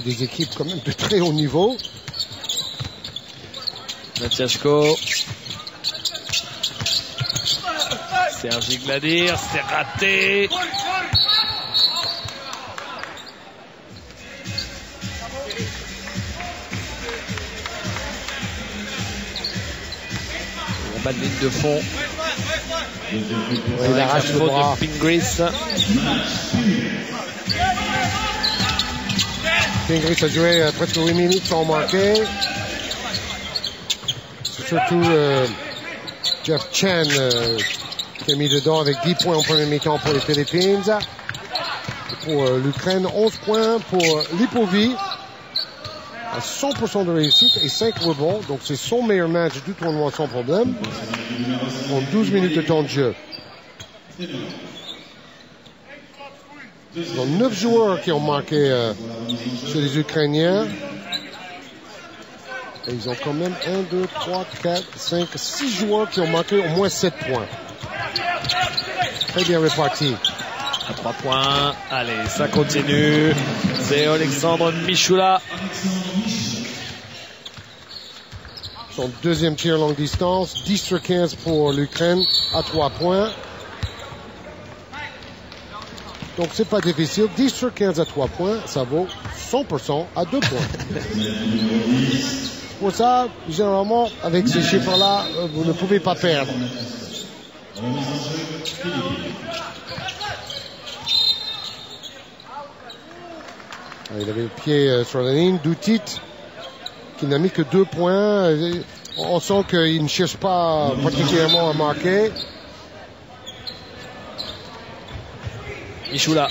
Des équipes quand même de très haut niveau. Matiashko. Sergi Gladir, c'est raté. On bat de ligne de fond. Il arrache le bras. Pingris. Pingris a joué presque 8 minutes sans marquer. C'est surtout Jeff Chen qui a mis dedans avec 10 points en premier mi-temps pour les Philippines. Pour l'Ukraine, 11 points pour Lipovi. À 100% de réussite et 5 rebonds. Donc c'est son meilleur match du tournoi sans problème. En 12 minutes de temps de jeu. Ils ont 9 joueurs qui ont marqué chez les Ukrainiens. Et ils ont quand même 1, 2, 3, 4, 5, 6 joueurs qui ont marqué au moins 7 points. Très bien réparti. À 3 points. Allez, ça continue. C'est Alexandre Michoula. Son deuxième tir longue distance. 10 sur 15 pour l'Ukraine à 3 points. Donc c'est pas difficile. 10 sur 15 à 3 points, ça vaut 100% à 2 points. Pour ça, généralement, avec ces chiffres-là, vous ne pouvez pas perdre. Il avait le pied sur la ligne. Doutit, qui n'a mis que 2 points. On sent qu'il ne cherche pas particulièrement à marquer. Michoula.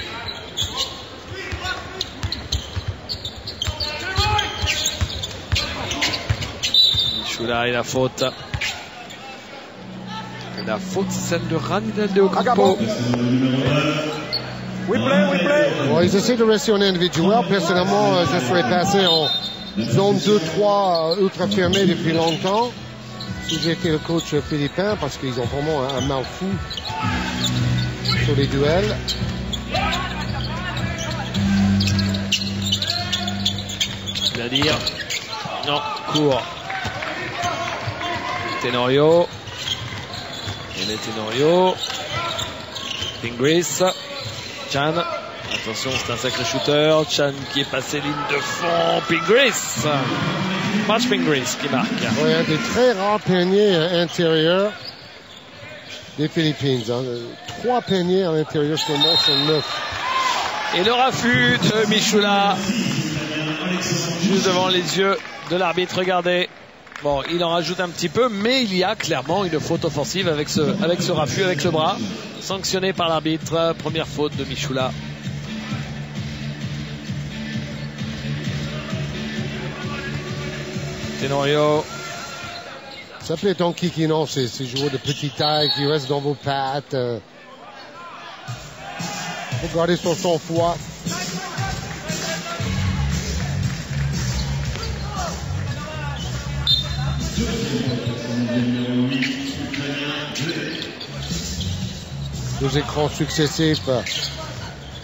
Michoula et la faute. Et la faute, celle de Ranil de Ocampo. Bon, ils essaient de rester en individuel. Personnellement, je serais passé en zone 2-3 ultra fermée depuis longtemps. Si j'étais le coach philippin, parce qu'ils ont vraiment un mal fou sur les duels. Gladir. Non, court. Tenorio. Il est Tenorio. Pingris. Chan. Attention, c'est un sacré shooter. Chan qui est passé ligne de fond. Pingris. Match Pingris qui marque. Oui, un des très rares paniers intérieurs des Philippines. 3 paniers à l'intérieur seulement sur 9. Et le raffut de Michoula. Juste devant les yeux de l'arbitre, regardez. Bon, il en rajoute un petit peu, mais il y a clairement une faute offensive avec ce raffut, avec le bras. Sanctionné par l'arbitre. Première faute de Michoula. Tenorio. Ça plaît ton kiki, non? Ces joueurs de petite taille qui restent dans vos pattes. Regardez son sang-froid. Deux écrans successifs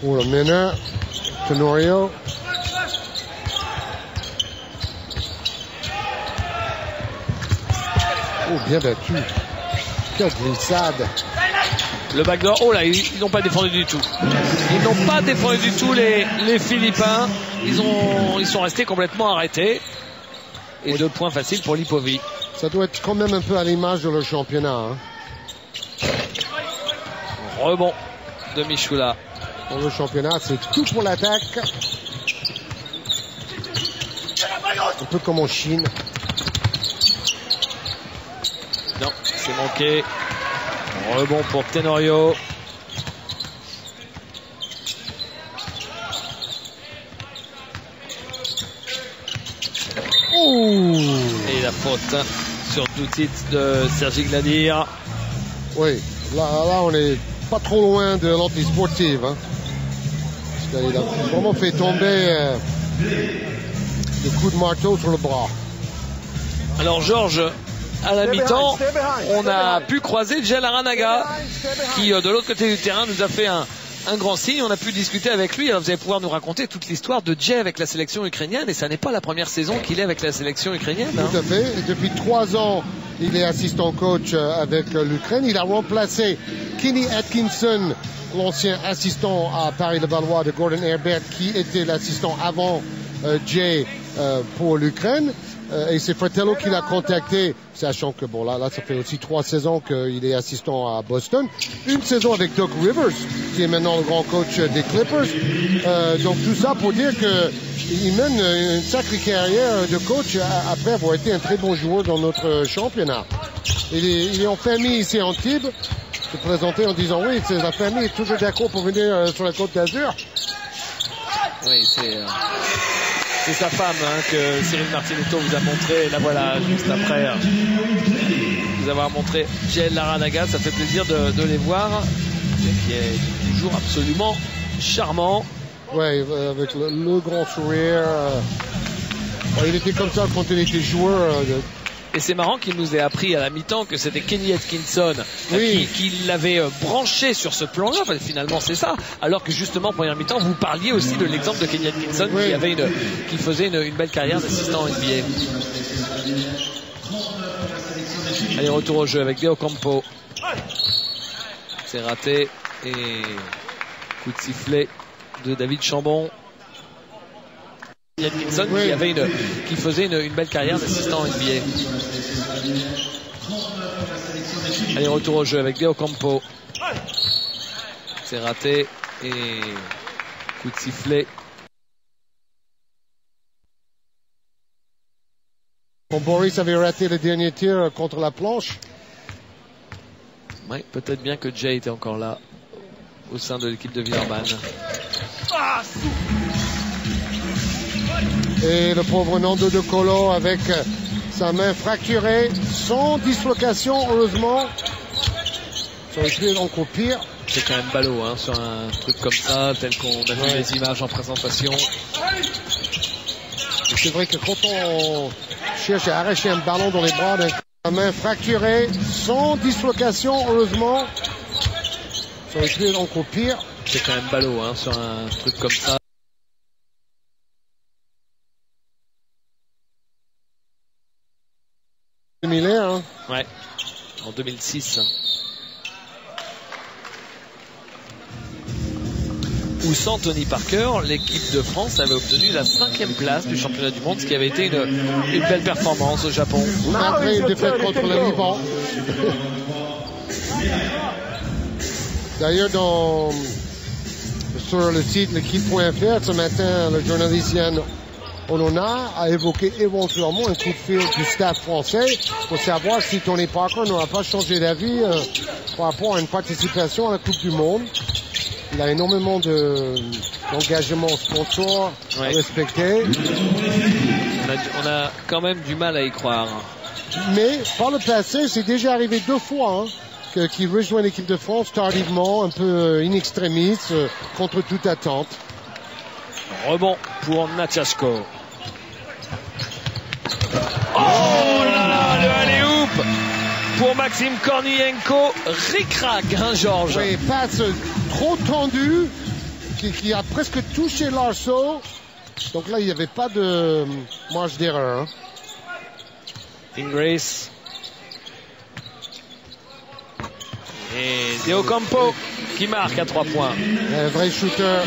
pour le meneur, Tenorio. Oh, bien battu. Quelle glissade. Le backdoor, oh là, ils n'ont pas défendu du tout. Ils n'ont pas défendu du tout les Philippins. Ils sont restés complètement arrêtés. Et 2 points faciles pour Lipovi. Ça doit être quand même un peu à l'image de leur championnat. Hein. Rebond de Michoula. Pour le championnat, c'est tout pour l'attaque. Un peu comme en Chine. Non, c'est manqué. Rebond pour Tenorio. Et la faute sur Doutit de Sergi Gladir. Oui, là on est pas trop loin de l'anti-sportive. Hein. Parce qu'il a vraiment fait tomber le coup de marteau sur le bras. Alors Georges, à la mi-temps, on a pu croiser Jel Aranaga qui de l'autre côté du terrain nous a fait un un grand signe. On a pu discuter avec lui. Alors vous allez pouvoir nous raconter toute l'histoire de Jay avec la sélection ukrainienne. Et ça n'est pas la première saison qu'il est avec la sélection ukrainienne. Tout à fait. Et depuis 3 ans, il est assistant coach avec l'Ukraine. Il a remplacé Kenny Atkinson, l'ancien assistant à Paris-Levallois de Gordon Herbert, qui était l'assistant avant Jay pour l'Ukraine. Et c'est Fratello qui l'a contacté, sachant que bon là ça fait aussi 3 saisons qu'il est assistant à Boston. Une saison avec Doug Rivers, qui est maintenant le grand coach des Clippers. Donc tout ça pour dire qu'il mène une sacrée carrière de coach après avoir été un très bon joueur dans notre championnat. Il est en famille ici à Antibes. Se présenter en disant oui, la famille est toujours d'accord pour venir sur la Côte d'Azur. Oui, c'est sa femme que Cyril Martinetto vous a montré. La voilà juste après vous avoir montré Jael Larranaga. Ça fait plaisir de les voir. Qui est toujours absolument charmant. Oui, avec le grand sourire. Il était comme ça quand il était joueur. Et c'est marrant qu'il nous ait appris à la mi-temps que c'était Kenny Atkinson qui l'avait branché sur ce plan-là. Enfin, finalement, c'est ça. Alors que justement, première mi-temps, vous parliez aussi de l'exemple de Kenny Atkinson qui faisait une belle carrière d'assistant NBA. Allez, retour au jeu avec Deo Campo. C'est raté. Et coup de sifflet de David Chambon. Atkinson qui faisait une belle carrière d'assistant NBA. Allez, retour au jeu avec Deo Campo. C'est raté. Et coup de sifflet. Bon, Boris avait raté le dernier tir contre la planche. Oui, peut-être bien que Jay était encore là au sein de l'équipe de Villeurbanne. Et le pauvre Nando De Colo avec sa main fracturée, sans dislocation, heureusement. Ça aurait pu être encore pire. C'est quand même ballot sur un truc comme ça, tel qu'on a vu les images en présentation. C'est vrai que quand on cherche à arracher un ballon dans les bras d'un main fracturée, sans dislocation, heureusement, ça aurait pu être encore pire. C'est quand même ballot sur un truc comme ça. Similaire, Ouais, en 2006. Où sans Tony Parker, l'équipe de France avait obtenu la 5e place du championnat du monde, ce qui avait été une belle performance au Japon. Après une défaite contre le Liban. D'ailleurs, sur le site l'équipe.fr, ce matin, le journaliste Yann Onona a évoqué éventuellement un coup de fil du staff français pour savoir si Tony Parker n'aura pas changé d'avis par rapport à une participation à la Coupe du Monde. Il a énormément d'engagement sponsor à respecter. On a quand même du mal à y croire. Mais par le passé, c'est déjà arrivé 2 fois qu'il rejoint l'équipe de France tardivement, un peu in extremis, contre toute attente. Rebond pour Natashko. Oh là là, le alley-oop pour Maxime Kornienko. Ric-rac, Georges. Oui, passe trop tendue, qui a presque touché l'arceau. Donc là, il n'y avait pas de marge d'erreur. Ingres. Et Deo Campo qui marque à 3 points. Un vrai shooter.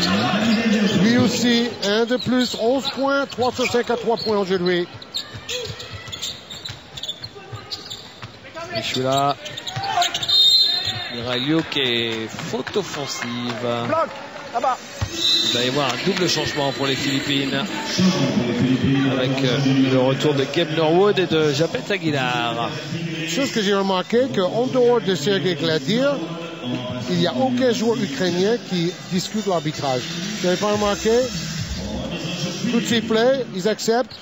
Lui aussi, 1 de plus, 11 points, 3 sur 5 à 3 points aujourd'hui. Michula. Miraglioc est faute offensive. Vous allez voir un double changement pour les Philippines. Avec le retour de Gabe Norwood et de Japet Aguilar. Chose que j'ai remarqué, qu'en dehors de Sergei Gladir, il n'y a aucun joueur ukrainien qui discute l'arbitrage. Vous n'avez pas remarqué? Tout s'y plaît, ils acceptent.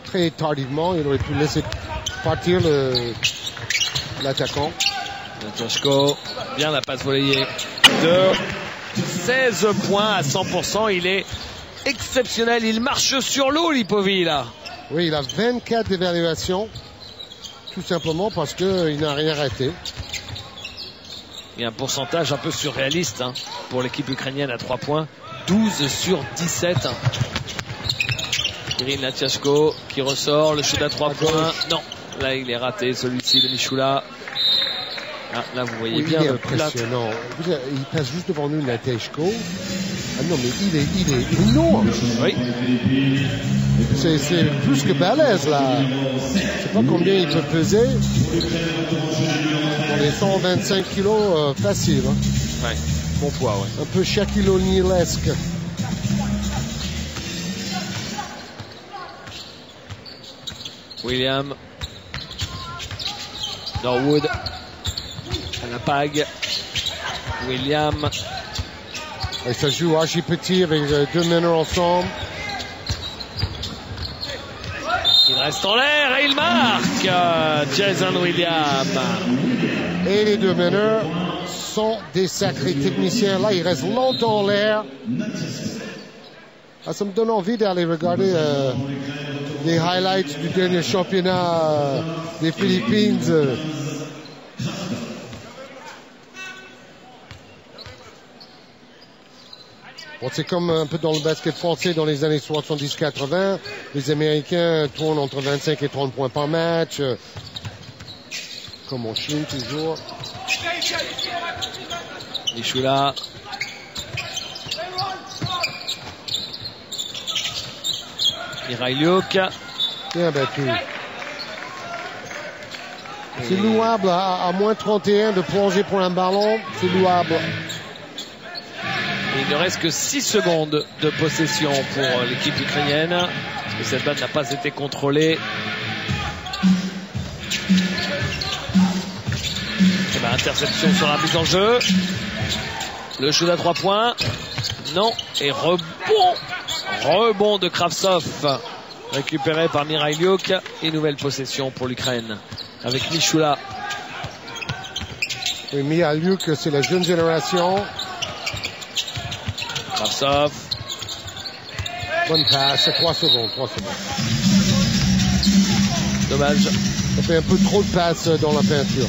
Très tardivement, il aurait pu laisser partir l'attaquant. Natiashko, bien la passe volleyée de 16 points à 100%. Il est exceptionnel. Il marche sur l'eau, Lipovi, là. Oui, il a 24 d'évaluation. Tout simplement parce qu'il n'a rien raté. Il y a un pourcentage un peu surréaliste hein, pour l'équipe ukrainienne à 3 points. 12 sur 17. Kirill Natiashko qui ressort. Le shoot à 3 points. Non, là il est raté celui-ci de Michoula. Ah, là vous voyez bien le impressionnant. Il passe juste devant nous, Natiashko. Ah non, mais il est énorme. Oui. C'est plus que balèze là. Je sais pas combien il peut peser. Dans les 125 kilos facile. Hein. Ouais, bon poids, ouais. Un peu Shaquille O'Neal-esque. William. Norwood. À la pague. William. Et ça joue archi petit avec deux meneurs ensemble. Il reste en l'air et il marque Jason William. Et les deux meneurs sont des sacrés techniciens. Là, il reste longtemps en l'air. Ah, ça me donne envie d'aller regarder les highlights du dernier championnat des Philippines. Bon, c'est comme un peu dans le basket français dans les années 70-80. Les Américains tournent entre 25 et 30 points par match. Comme en Chine toujours. Michoula. Mirailiuk. Bien battu. C'est louable à moins 31 de plonger pour un ballon. C'est louable. Il ne reste que 6 secondes de possession pour l'équipe ukrainienne. Parce que cette balle n'a pas été contrôlée. Et ben, interception sera mise en jeu. Le shoot à 3 points. Non. Et rebond de Kravtsov. Récupéré par Mirailiuk. Et nouvelle possession pour l'Ukraine. Avec Michoula. Et Mirailiuk, c'est la jeune génération. Kravtsov. Bonne passe, 3 secondes. Dommage. Ça fait un peu trop de passes dans la peinture.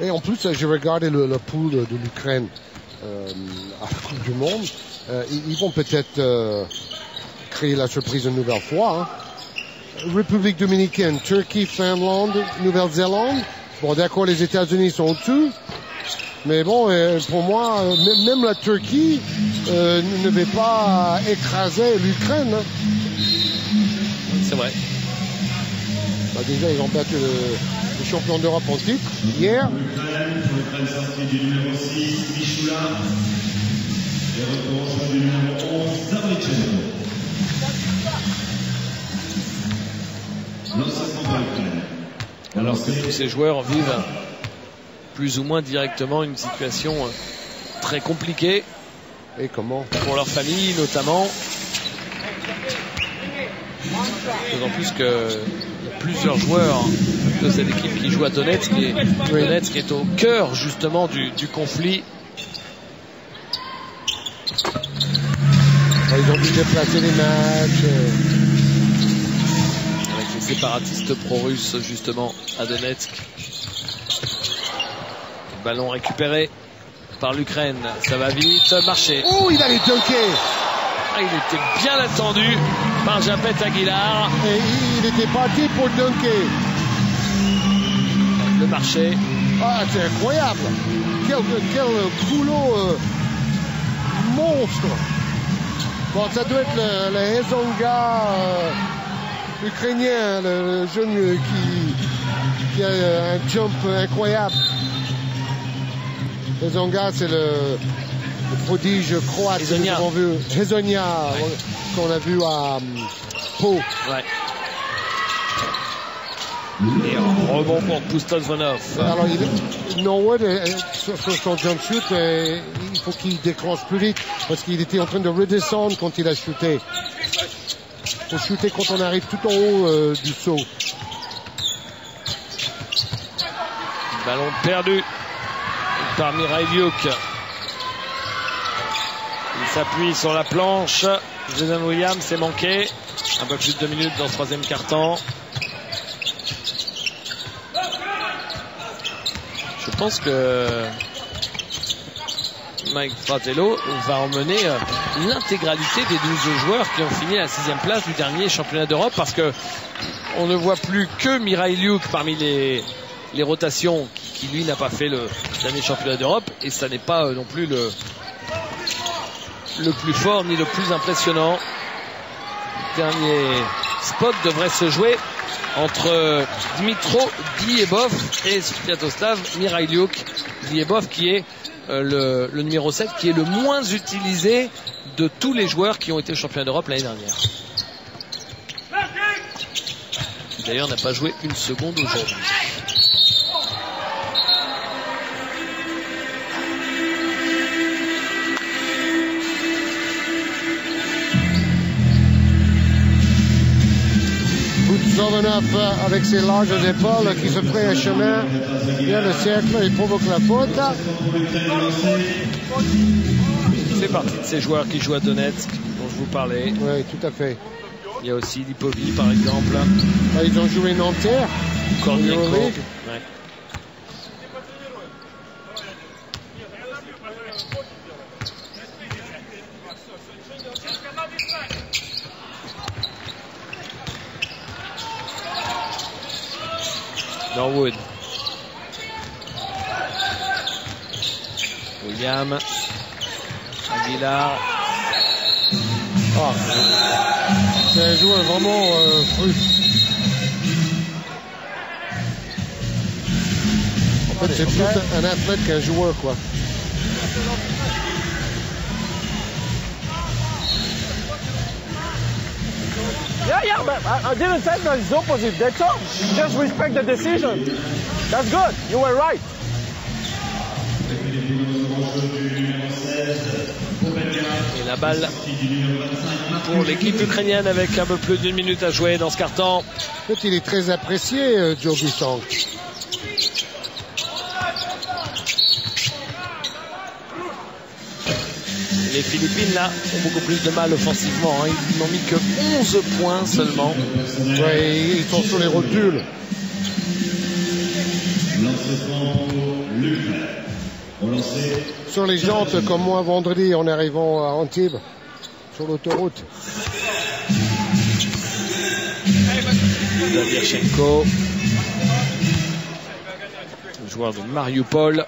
Et en plus, j'ai regardé le pool de l'Ukraine à la Coupe du Monde. Ils vont peut-être créer la surprise une nouvelle fois. Hein. République dominicaine, Turquie, Finlande, Nouvelle-Zélande. Bon, d'accord, les États-Unis sont au-dessus. Mais bon, pour moi, même la Turquie ne va pas écraser l'Ukraine. Hein. C'est vrai. Bah, déjà, ils ont battu le champion d'Europe en titre hier. Alors que tous ces joueurs vivent plus ou moins directement une situation très compliquée. Et comment? Pour leur famille notamment. D'autant plus qu'il y a plusieurs joueurs de cette équipe qui jouent à Donetsk. Et Donetsk est au cœur justement du conflit. Ils ont dû déplacer les matchs. Avec les séparatistes pro-russes justement à Donetsk. Le ballon récupéré par l'Ukraine. Ça va vite marcher. Oh, il allait dunker. Ah, il était bien attendu par Japet Aguilar. Et il était parti pour dunker. Le marché. Ah, c'est incroyable. Quel boulot monstre. Bon, ça doit être le Hezonga ukrainien, le jeune qui a un jump incroyable. Hezonga, c'est le prodige croate que nous avons vu. Hezonja, qu'on a vu à Pau. Ouais. Et un rebond pour Pustoslvanov. Alors, Norwood, sur son jump shoot, il faut qu'il déclenche plus vite parce qu'il était en train de redescendre quand il a shooté. Il faut shooter quand on arrive tout en haut du saut. Ballon perdu par Mihajlovic. Il s'appuie sur la planche. Jason Williams s'est manqué. Un peu plus de 2 minutes dans ce troisième quart-temps. Je pense que Mike Fratello va emmener l'intégralité des 12 joueurs qui ont fini à la 6e place du dernier championnat d'Europe, parce que on ne voit plus que Mihajlovic parmi les rotations qui lui n'a pas fait le dernier championnat d'Europe, et ça n'est pas non plus le plus fort ni le plus impressionnant. Le dernier spot devrait se jouer entre Dmitro Gliebov et Sviatoslav Mihajlovic. Gliebov qui est le numéro 7, qui est le moins utilisé de tous les joueurs qui ont été champions d'Europe l'année dernière. Qui d'ailleurs n'a pas joué une seconde aujourd'hui. Pustoslvanov avec ses larges épaules qui se ferait un chemin vers le cercle et provoque la faute. C'est parti de ces joueurs qui jouent à Donetsk dont je vous parlais. Oui, tout à fait. Il y a aussi Lipovi par exemple. Là, ils ont joué Nanterre. Kornienko. Ouais. Norwood. William. Aguilar. Ah, c'est un joueur vraiment fru. En fait, c'est plus un athlète qu'un joueur, quoi. Yeah, but I didn't say that it's opposite. That's all. Just respect the decision. That's good. You were right. Et la balle pour l'équipe ukrainienne avec un peu plus d'1 minute à jouer dans ce quart-temps. En fait, il est très apprécié, Joe Bissong. Les Philippines, là, ont beaucoup plus de mal offensivement. Hein. Ils n'ont mis que 11 points seulement. Ouais, ils sont sur les rotules. Sur les jantes, comme moi vendredi en arrivant à Antibes, sur l'autoroute. Zavirchenko, le joueur de Mariupol.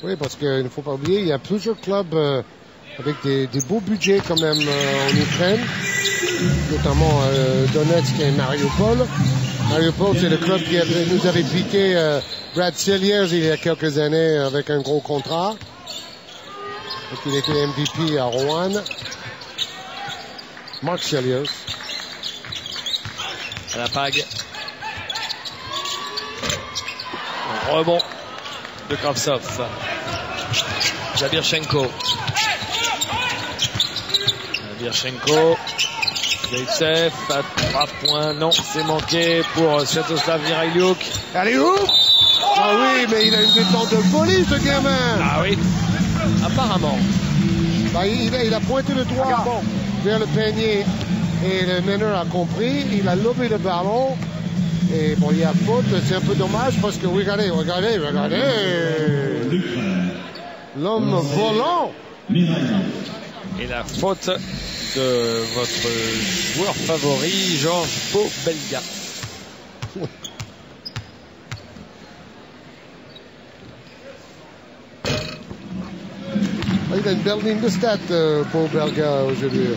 Oui, parce qu'il ne faut pas oublier, il y a plusieurs clubs avec des beaux budgets quand même en Ukraine, notamment Donetsk et Mariupol. Mariupol, c'est le club qui nous avait piqué Brad Selliers il y a quelques années avec un gros contrat. Donc il était MVP à Rouen. Mark Selliers. À la pague. Un rebond de Kravtsov. Zavirchenko. Zavirchenko. Zaitsev à 3 points. Non, c'est manqué pour Sviatoslav Mihajlovic. Allez, ouf! Ah oui, mais il a une détente de folie, ce gamin! Ah oui, apparemment. Bah, il a pointé le doigt vers le panier et le meneur a compris. Il a lobé le ballon. Et bon, il y a faute. C'est un peu dommage parce que regardez. L'homme volant. Et la faute de votre joueur favori, Georges Pobelga. Il a une belle ligne de stats, Pobelga, aujourd'hui.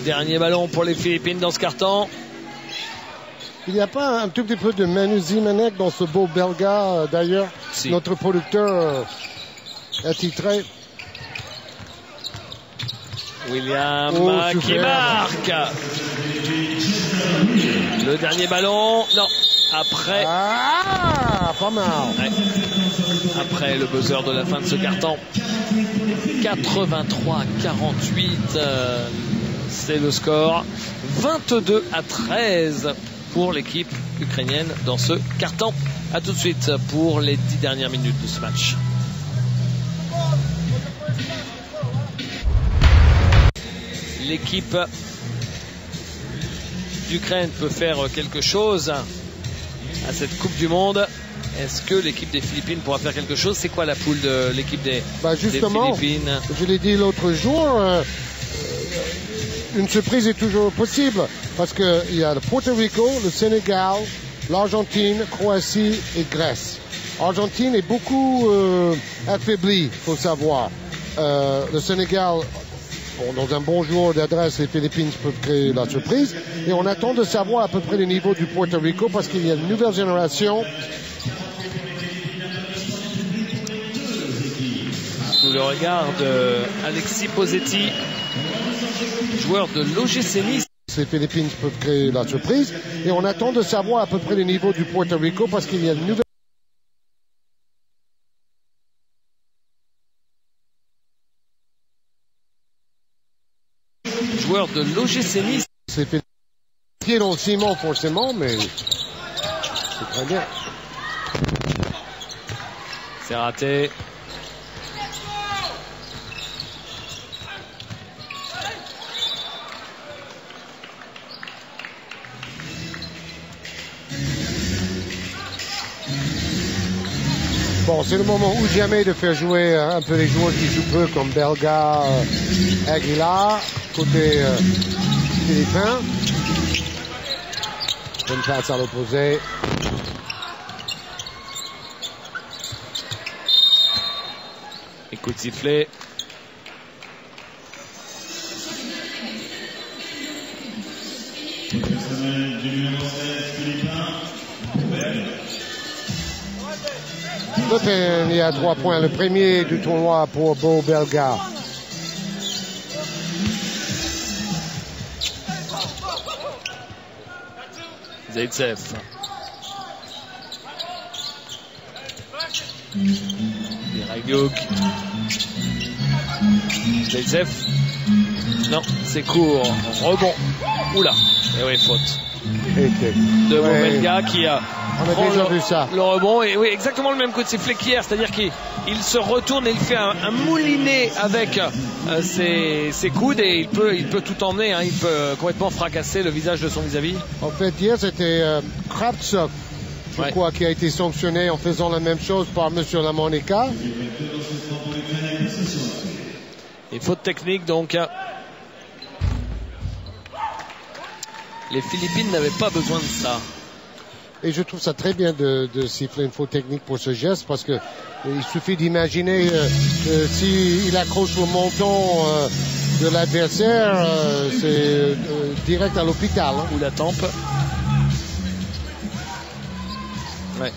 Dernier ballon pour les Philippines dans ce carton. Il n'y a pas un tout petit peu de Manu Zimanek dans ce beau Belga, d'ailleurs, Si. notre producteur attitré. William qui super. marque. Le dernier ballon. Non. Après. Ah, pas mal. Ouais. Après le buzzer de la fin de ce carton. 83-48. C'est le score. 22-13 pour l'équipe ukrainienne dans ce carton. A tout de suite pour les 10 dernières minutes de ce match. L'équipe d'Ukraine peut faire quelque chose à cette Coupe du Monde. Est-ce que l'équipe des Philippines pourra faire quelque chose? C'est quoi la poule de l'équipe des Justement, Philippines? je l'ai dit l'autre jour, une surprise est toujours possible parce qu'il y a le Porto Rico, le Sénégal, l'Argentine, Croatie et Grèce. L'Argentine est beaucoup affaiblie, il faut savoir. Le Sénégal, dans un bon jour d'adresse, les Philippines peuvent créer la surprise. Et on attend de savoir à peu près le niveau du Porto Rico parce qu'il y a une nouvelle génération. Sous le regard d'Alexis Posetti, joueur de l'OGC Nice. Les Philippines peuvent créer la surprise. Et on attend de savoir à peu près le niveau du Porto Rico parce qu'il y a une nouvelle Joueur de l'OGC Nice. C'est pied dans le ciment forcément, mais c'est très bien. C'est raté. Bon, c'est le moment ou jamais de faire jouer un peu les joueurs qui jouent peu comme Belga, Aguilar, côté philippin. Bonne passe à l'opposé. Et coup de sifflet. Il y a 3 points. Le premier du tournoi pour Beau Belga. Zaitsev. Biragouk. Zaitsev. Non, c'est court. Rebond. Oula. Et oui, faute. De Beau Belga qui a. On a déjà vu ça. Le rebond, et oui, exactement le même coup de sifflet qu'hier, c'est-à-dire qu'il se retourne et il fait un moulinet avec ses coudes et il peut tout emmener, hein, il peut complètement fracasser le visage de son vis-à-vis. En fait, hier, c'était Kravtsov, je crois, qui a été sanctionné en faisant la même chose par M. Lamonica. Et faute technique, donc. Les Philippines n'avaient pas besoin de ça. Et je trouve ça très bien de siffler une faute technique pour ce geste parce que il suffit d'imaginer s'il accroche le menton de l'adversaire, c'est direct à l'hôpital. Hein. Ou la tempe. Ouais.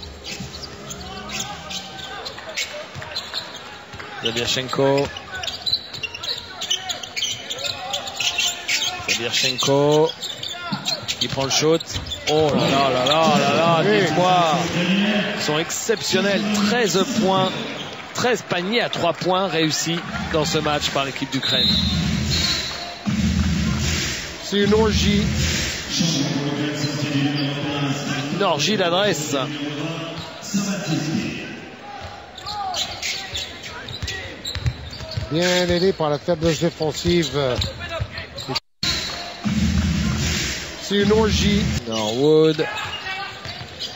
Zabierchenko. Qui prend le shoot. Oh là là là là là là, dites-moi. Ils sont exceptionnels. 13 points, 13 paniers à 3 points réussis dans ce match par l'équipe d'Ukraine. C'est une orgie. Une orgie d'adresse. Bien aidé par la faiblesse défensive. C'est une orgie. Norwood.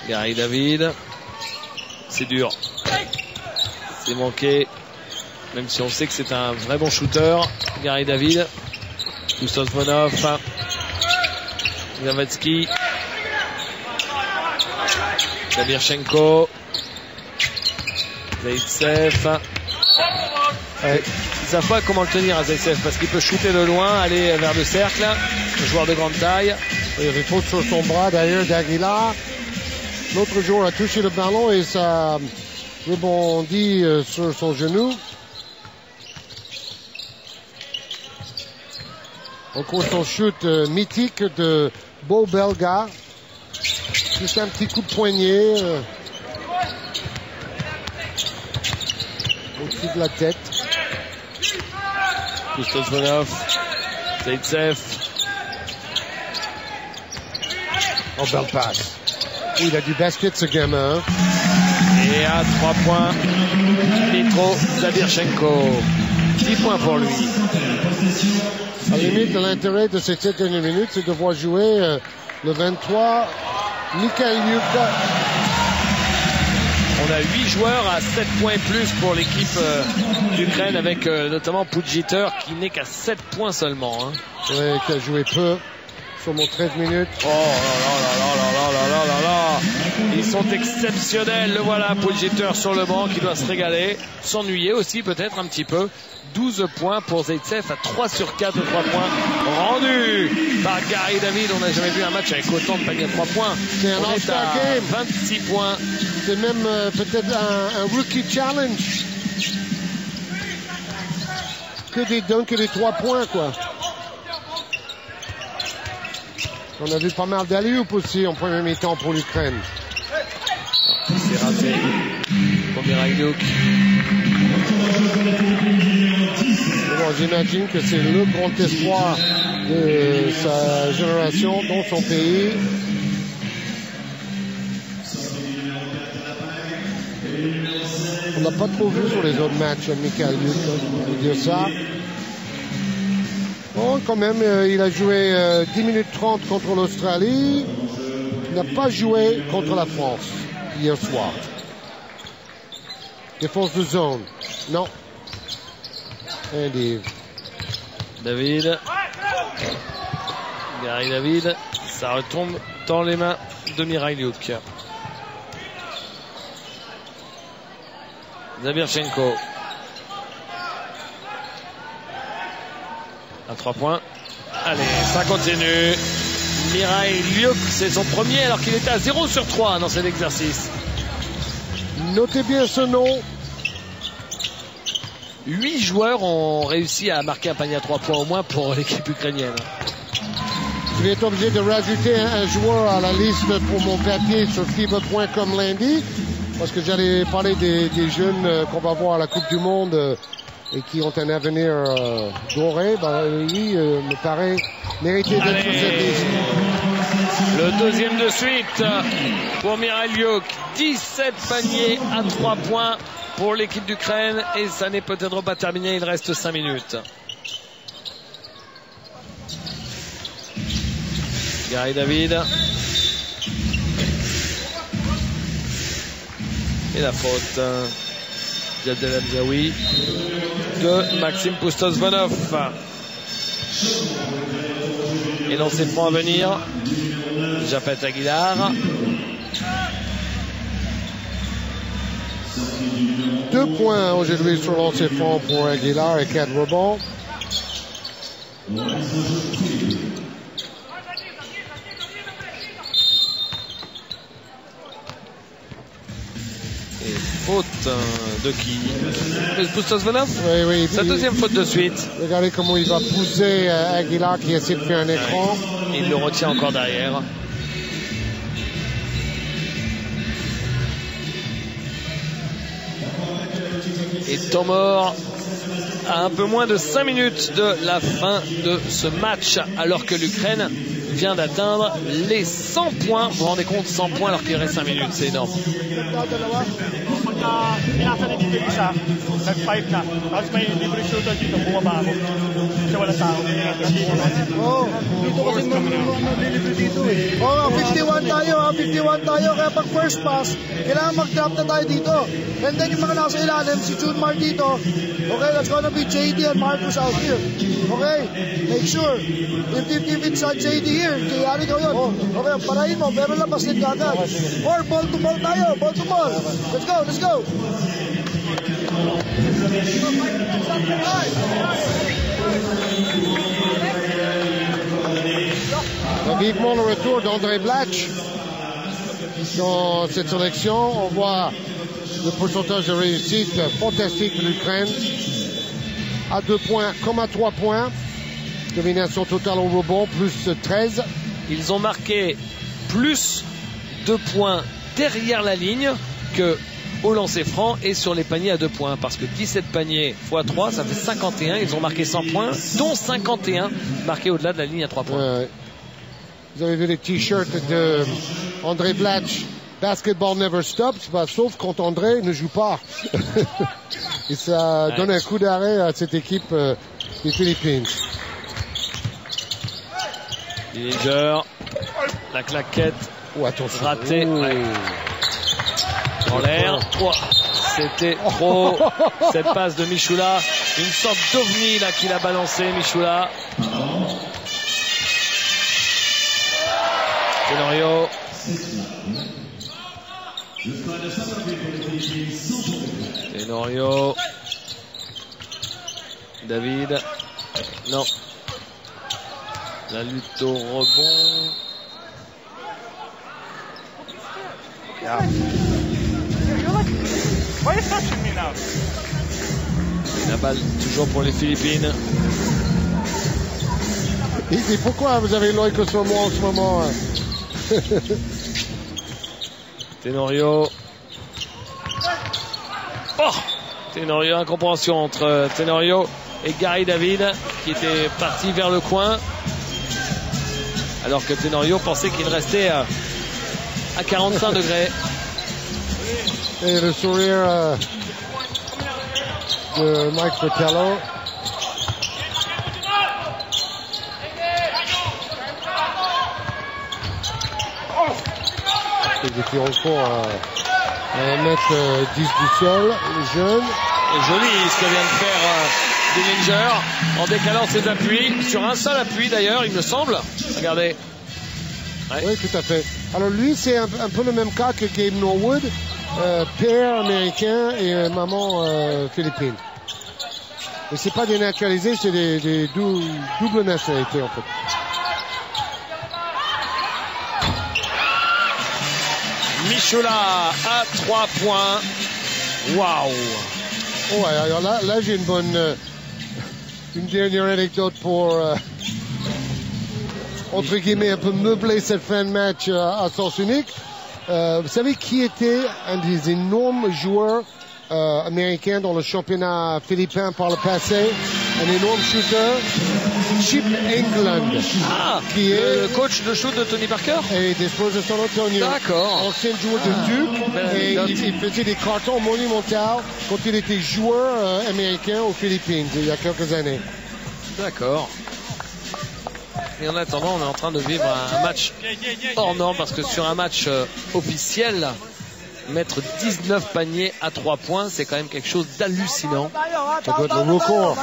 Gary David. C'est dur. C'est manqué. Même si on sait que c'est un vrai bon shooter. Gary David. Koustos Vonov. Zavetsky. Zabierchenko. Zaitsev. Ouais. Ils savent pas comment le tenir à Zaitsev parce qu'il peut shooter de loin, aller vers le cercle. Un joueur de grande taille. Il y avait faute sur son bras d'ailleurs d'Aguilar. L'autre joueur a touché le ballon et ça rebondit sur son genou. Encore son shoot mythique de Beau Belga. Juste un petit coup de poignet au-dessus de la tête. Pustosvanov, Zaitsev. Oh, belle passe. Oui, il a du basket ce gamin. Hein? Et à 3 points, Dmitro Zavirchenko. 10 points pour lui. À la limite, l'intérêt de ces 7 dernières minutes, c'est de voir jouer le 23, Mikhailiuk. On a 8 joueurs à 7 points plus pour l'équipe d'Ukraine avec notamment Pudjiter qui n'est qu'à 7 points seulement. Hein. Oui, qui a joué peu. Sur mon 13 minutes. Oh là là. Ils sont exceptionnels. Le voilà, Pudjiter sur le banc qui doit se régaler. S'ennuyer aussi peut-être un petit peu. 12 points pour Zaitsev à 3 sur 4 de 3 points rendus par Gary David. On n'a jamais vu un match avec autant de paniers à 3 points. C'est un All-Star Game. 26 points. C'est même peut-être un Rookie Challenge. Que des dunks et des 3 points, quoi. On a vu pas mal d'alley-oop aussi en premier mi-temps pour l'Ukraine. C'est raté pour Mikhailiuk. Bon, j'imagine que c'est le grand espoir de sa génération dans son pays. On l'a pas trop vu sur les autres matchs, Mikhailiuk, je veux dire ça. Bon, quand même, il a joué 10 minutes 30 contre l'Australie. Il n'a pas joué contre la France hier soir. Défense de zone. Non. Indeed. David. Gary David. Ça retombe dans les mains de Mikhailiuk. Zavirchenko. À 3 points. Allez, ça continue. Mikhailiuk, c'est son premier alors qu'il était à 0 sur 3 dans cet exercice. Notez bien ce nom. 8 joueurs ont réussi à marquer un panier à 3 points au moins pour l'équipe ukrainienne. Je vais être obligé de rajouter un joueur à la liste pour mon papier sur FIBA.com lundi. Parce que j'allais parler des jeunes qu'on va voir à la Coupe du Monde. Et qui ont un avenir doré, lui me paraît mériter d'être sur cette liste. Le deuxième de suite pour Mikhailiuk. 17 paniers à 3 points pour l'équipe d'Ukraine et ça n'est peut-être pas terminé, il reste 5 minutes. Gary David. Et la faute d'Abdel Hamzaoui de Maxime Pustosvanov. Et dans ses points à venir, Japet Aguilar. 2 points aujourd'hui sur lancer franc pour Aguilar et 4 rebonds. Et faute de qui? Pustosvanov? Oui. Sa deuxième faute de suite. Regardez comment il va pousser Aguilar qui essaie de faire un écran. Il le retient encore derrière. Et temps mort à un peu moins de 5 minutes de la fin de ce match alors que l'Ukraine vient d'atteindre les 100 points. Vous vous rendez compte, 100 points alors qu'il reste 5 minutes, c'est énorme. Oh, 51 tayo, 51 tayo. Kaya pag first pass, kailangan mag-drop na tayo dito. And then yung mga nasa ilalim, si Junmar dito. Okay, that's gonna be JD and Marcus out here. Okay, make sure. If it's JD here, kayari ko yun. Okay, parahin mo, pero labas din agad. Or ball to ball tayo, ball to ball. Let's go, let's go. vivement le retour d'André Blatch dans cette sélection. On voit le pourcentage de réussite fantastique de l'Ukraine. À 2 points comme à 3 points. Domination totale au rebond, plus 13. Ils ont marqué plus de points derrière la ligne que au lancer franc et sur les paniers à 2 points. Parce que 17 paniers x 3, ça fait 51. Ils ont marqué 100 points, dont 51 marqués au-delà de la ligne à 3 points. Vous avez vu les t-shirts de André Blatch. Basketball never stops, bah, sauf quand André ne joue pas. Et ça donne un coup d'arrêt à cette équipe des Philippines. Dillinger, la claquette ratée. En l'air. Oh, c'était trop. Cette passe de Michoula, une sorte d'ovni là qu'il a balancé, Michoula. Tenorio. Tenorio. David. Non. La lutte au rebond. La balle toujours pour les Philippines. Il dit pourquoi vous avez l'œil que sur moi en ce moment? Tenorio. Oh, Tenorio, incompréhension entre Tenorio et Gary David qui était parti vers le coin alors que Tenorio pensait qu'il restait à 45 degrés. Et le sourire de Mike Fratello. Des tirs au fond à 1m10 du sol, les jeunes. Et joli ce que vient de faire Dillinger en décalant ses appuis sur un seul appui d'ailleurs, il me semble. Regardez. Ouais. Oui, tout à fait. Alors lui, c'est un peu le même cas que Gabe Norwood, père américain et maman philippine. Mais c'est pas des naturalisés, c'est des doubles nationalités en fait. Michoula à 3 points. Waouh. Oh, ouais, alors là j'ai une dernière anecdote pour entre guillemets un peu meubler cette fin de match à sens unique. Vous savez qui était un des énormes joueurs américains dans le championnat philippin par le passé? Un énorme shooter, Chip England. Ah, qui est le coach de shoot de Tony Parker et des Spurs de San Antonio. D'accord. Ancien joueur de Duke. Et il faisait des cartons monumentaux quand il était joueur américain aux Philippines il y a quelques années. D'accord. Et en attendant, on est en train de vivre un match hors norme parce que sur un match officiel, mettre 19 paniers à 3 points, c'est quand même quelque chose d'hallucinant. Ça doit être le record.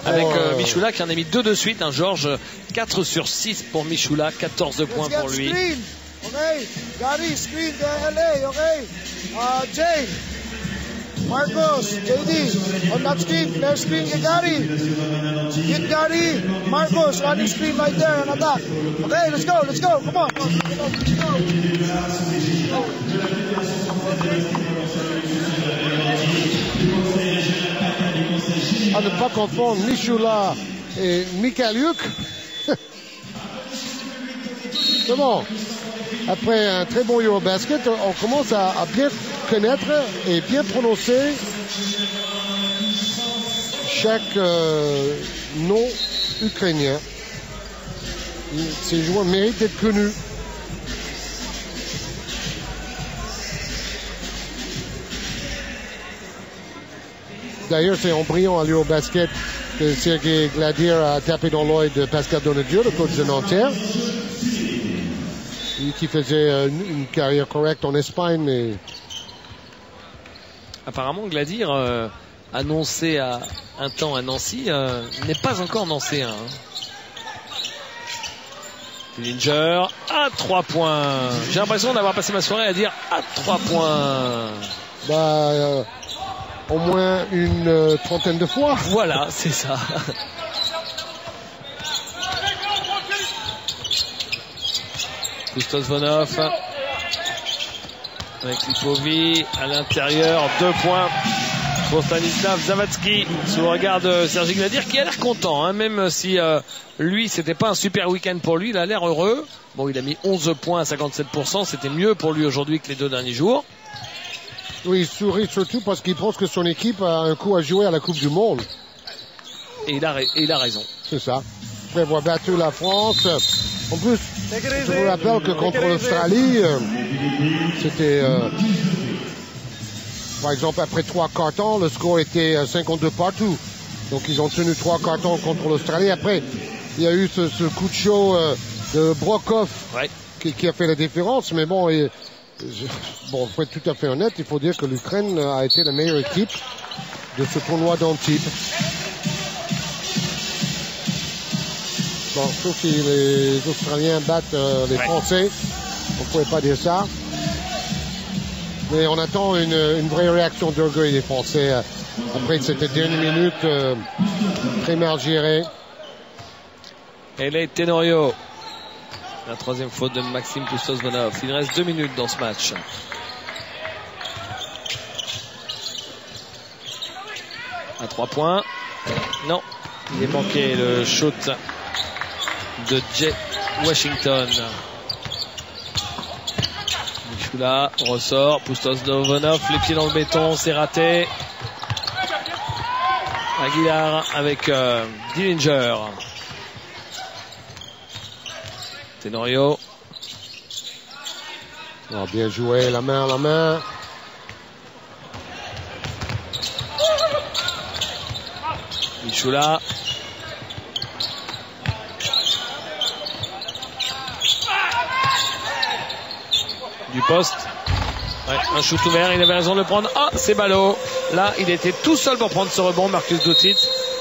Avec Michoula qui en a mis 2 de suite. Georges, 4 sur 6 pour Michoula, 14 points pour lui. Okay, Gary, screen to LA, okay? Jay, Marcos, JD, on that screen, clear screen to Gary. Get Gary, Marcos, running screen right there on attack. Okay, let's go, come on. À ne pas confondre Michoula et Mikhailiuk. C'est bon. Après un très bon Eurobasket, on commence à bien connaître et bien prononcer chaque nom ukrainien. Ces joueurs méritent d'être connus. D'ailleurs, c'est en brillant à l'Eurobasket que Sergei Gladir a tapé dans l'œil de Pascal Donadieu, le coach de Nanterre. Lui qui faisait une carrière correcte en Espagne. Mais... Apparemment, Gladir, annoncé à un temps à Nancy, n'est pas encore nancéen. Dillinger à 3 points. J'ai l'impression d'avoir passé ma soirée à dire à 3 points. Au moins une trentaine de fois. Voilà, c'est ça. Pustosvonov avec Lipovi à l'intérieur. 2 points pour Stanislav Zavadski sous le regard de Sergi Gnadir qui a l'air content, hein, même si lui c'était pas un super week-end pour lui, il a l'air heureux. Bon, il a mis 11 points à 57%, c'était mieux pour lui aujourd'hui que les 2 derniers jours. Oui, il sourit surtout parce qu'il pense que son équipe a un coup à jouer à la Coupe du Monde. Et il a raison. C'est ça. Après avoir battu la France. En plus, je vous rappelle que contre l'Australie, c'était... par exemple, après 3 cartons, le score était 52 partout. Donc, ils ont tenu 3 cartons contre l'Australie. Après, il y a eu ce coup de chaud de Brokov qui a fait la différence. Mais bon, bon, pour être tout à fait honnête, il faut dire que l'Ukraine a été la meilleure équipe de ce tournoi d'Antibes. Bon, sauf si les Australiens battent les Français. On ne pouvait pas dire ça. Mais on attend une vraie réaction d'orgueil des Français après cette dernière minute très mal gérée. Et les Tenorio. La 3e faute de Maxime Pustosvonov. Il reste 2 minutes dans ce match. À 3 points. Non, il est manqué le shoot de Jay Washington. Michula ressort. Pustosvonov, les pieds dans le béton, c'est raté. Aguilar avec Dillinger. Tenorio. Oh, bien joué, la main. Michula. Du poste. Ouais, un shoot ouvert, il avait raison de le prendre. Ah, c'est ballot. Là, il était tout seul pour prendre ce rebond, Marcus Ducic.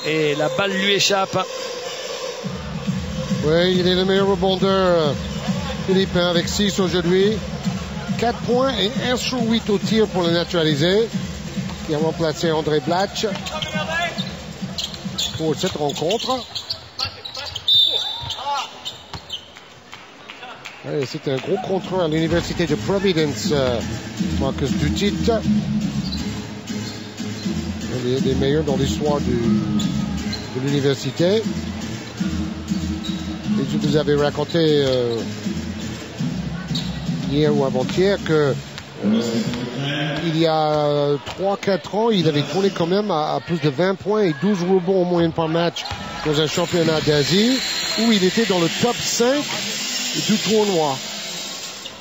Et la balle lui échappe. Oui, il est le meilleur rebondeur philippin avec 6 aujourd'hui. 4 points et 1 sur 8 au tir pour le naturaliser. Il a remplacé André Blatch pour cette rencontre. C'est un gros contrôle à l'université de Providence, Marcus Ducic. Un des meilleurs dans l'histoire de l'université. Et je vous avais raconté hier ou avant-hier que il y a 3-4 ans, il avait tourné quand même à plus de 20 points et 12 rebonds en moyenne par match dans un championnat d'Asie où il était dans le top 5 du tournoi.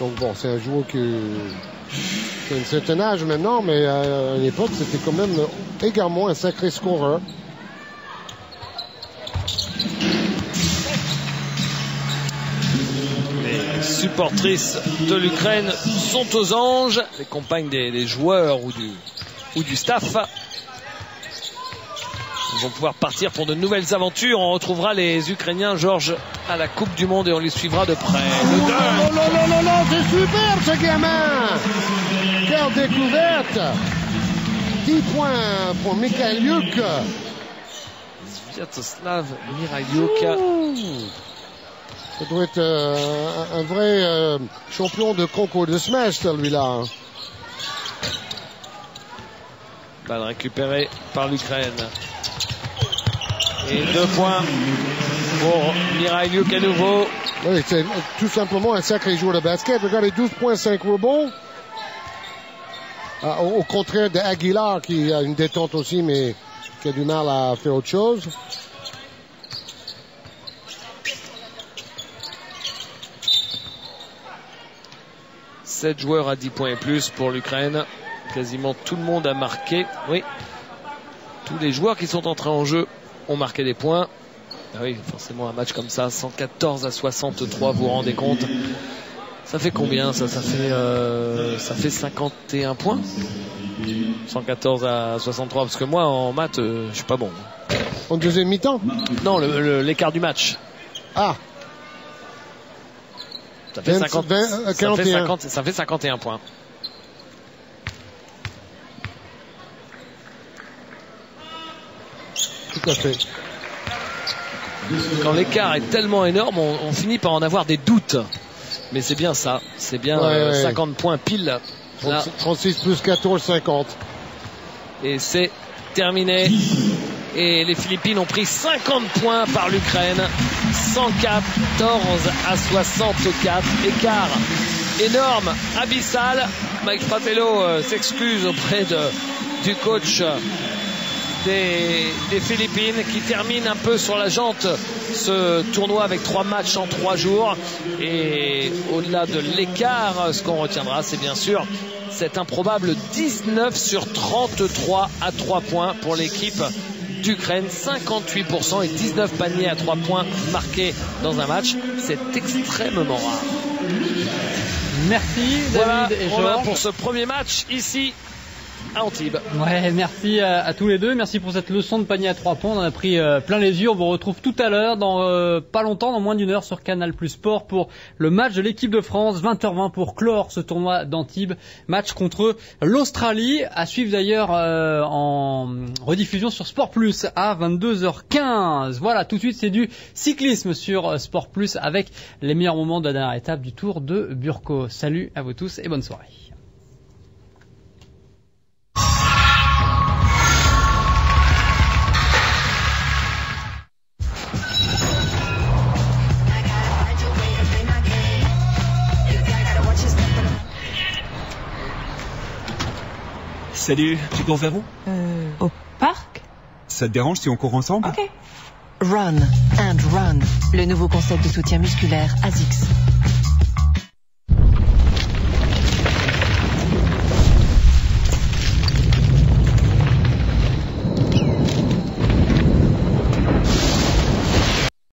Donc bon, c'est un joueur qui a un certain âge maintenant, mais à une époque, c'était quand même également un sacré scoreur. Les supportrices de l'Ukraine sont aux anges, les compagnes des joueurs ou du staff. Ils vont pouvoir partir pour de nouvelles aventures. On retrouvera les Ukrainiens, Georges, à la Coupe du Monde et on les suivra de près. C'est super ce gamin! Quelle découverte! 10 points pour Mikhailiuk. Sviatoslav Mikhailiuk. Ça doit être un vrai champion de concours de smash, celui-là. Balle récupérée par l'Ukraine. Et 2 points pour Mikhailiuk à nouveau. Oui, c'est tout simplement un sacré joueur de basket. Regardez, 12 points, 5 rebonds. Au contraire d'Aguilar, qui a une détente aussi, mais qui a du mal à faire autre chose. « 7 joueurs à 10 points et plus pour l'Ukraine. Quasiment tout le monde a marqué. Oui, tous les joueurs qui sont entrés en jeu ont marqué des points. Ah oui, forcément un match comme ça, 114 à 63, vous vous rendez compte? Ça fait combien ça fait 51 points. 114 à 63, parce que moi en maths, je suis pas bon. En deuxième mi-temps? Non, l'écart du match. Ah. Ça fait 41. Ça fait 51 points. Tout à fait. Quand l'écart est tellement énorme, on finit par en avoir des doutes. Mais c'est bien ça. C'est bien Ouais. 50 points pile. Là. 36 plus 14, 50. Et c'est terminé. Et les Philippines ont pris 50 points par l'Ukraine. 114 à 64. Écart énorme, abyssal. Mike Fratello s'excuse auprès du coach des Philippines, qui termine un peu sur la jante ce tournoi avec 3 matchs en 3 jours. Et au-delà de l'écart, ce qu'on retiendra, c'est bien sûr cet improbable 19 sur 33 à 3 points pour l'équipe d'Ukraine. 58% et 19 paniers à 3 points marqués dans un match. C'est extrêmement rare. Merci Voilà, David et on a Georges. pour ce premier match ici à Antibes. Ouais, merci à tous les deux. Merci pour cette leçon de panier à 3 points. On en a pris plein les yeux. On vous retrouve tout à l'heure, dans pas longtemps, dans moins d'une heure, sur Canal Plus Sport pour le match de l'équipe de France. 20h20 pour clore ce tournoi d'Antibes. Match contre l'Australie. À suivre d'ailleurs en rediffusion sur Sport Plus à 22h15. Voilà, tout de suite, c'est du cyclisme sur Sport Plus avec les meilleurs moments de la dernière étape du Tour de Burgos. Salut à vous tous et bonne soirée. Salut, tu cours vers où? Au parc? Ça te dérange si on court ensemble? Ok. Run and Run, le nouveau concept de soutien musculaire ASICS.